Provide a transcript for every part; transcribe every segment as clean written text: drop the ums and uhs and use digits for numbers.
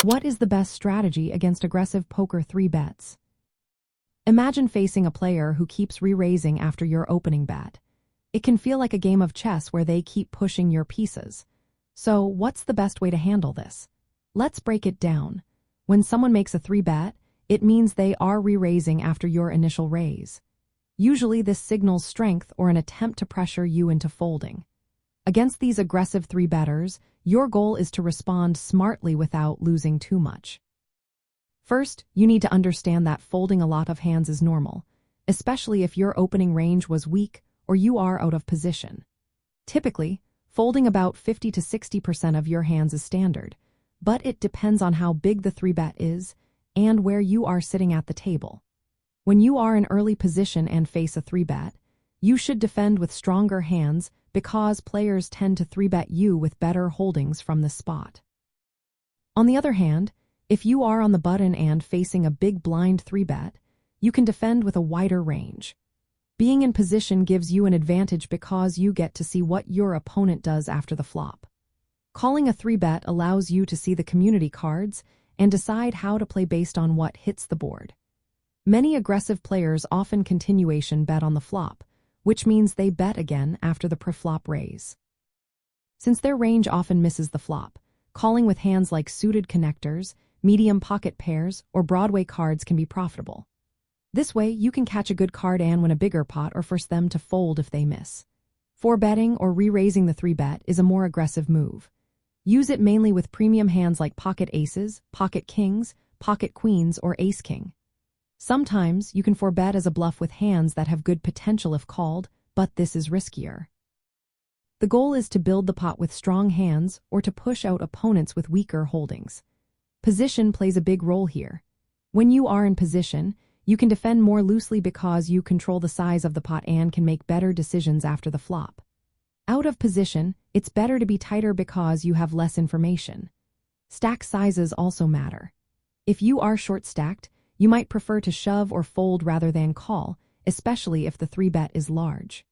What is the best strategy against aggressive poker 3-bets? Imagine facing a player who keeps re-raising after your opening bet. It can feel like a game of chess where they keep pushing your pieces. So, what's the best way to handle this? Let's break it down. When someone makes a 3-bet, it means they are re-raising after your initial raise. Usually this signals strength or an attempt to pressure you into folding. Against these aggressive 3-betters, your goal is to respond smartly without losing too much. First, you need to understand that folding a lot of hands is normal, especially if your opening range was weak or you are out of position. Typically, folding about 50 to 60% of your hands is standard, but it depends on how big the 3-bet is and where you are sitting at the table. When you are in early position and face a 3-bet, you should defend with stronger hands because players tend to 3-bet you with better holdings from the spot. On the other hand, if you are on the button and facing a big blind 3-bet, you can defend with a wider range. Being in position gives you an advantage because you get to see what your opponent does after the flop. Calling a 3-bet allows you to see the community cards and decide how to play based on what hits the board. Many aggressive players often continuation bet on the flop, which means they bet again after the pre-flop raise. Since their range often misses the flop, calling with hands like suited connectors, medium pocket pairs, or Broadway cards can be profitable. This way, you can catch a good card and win a bigger pot or force them to fold if they miss. 4-betting or re-raising the 3-bet is a more aggressive move. Use it mainly with premium hands like pocket aces, pocket kings, pocket queens, or ace-king. Sometimes you can 4-bet as a bluff with hands that have good potential if called, but this is riskier. The goal is to build the pot with strong hands or to push out opponents with weaker holdings. Position plays a big role here. When you are in position, you can defend more loosely because you control the size of the pot and can make better decisions after the flop. Out of position, it's better to be tighter because you have less information. Stack sizes also matter. If you are short-stacked, you might prefer to shove or fold rather than call, especially if the 3-bet is large.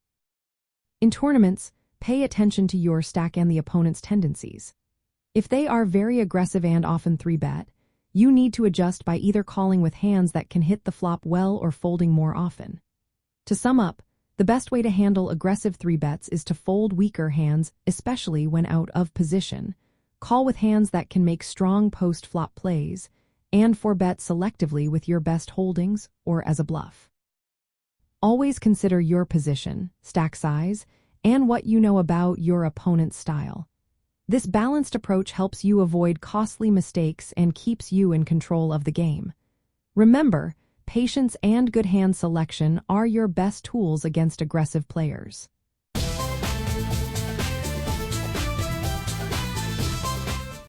In tournaments, pay attention to your stack and the opponent's tendencies. If they are very aggressive and often 3-bet, you need to adjust by either calling with hands that can hit the flop well or folding more often. To sum up, the best way to handle aggressive 3-bets is to fold weaker hands, especially when out of position, call with hands that can make strong post-flop plays, and 4-bet selectively with your best holdings or as a bluff. Always consider your position, stack size, and what you know about your opponent's style. This balanced approach helps you avoid costly mistakes and keeps you in control of the game. Remember, patience and good hand selection are your best tools against aggressive players.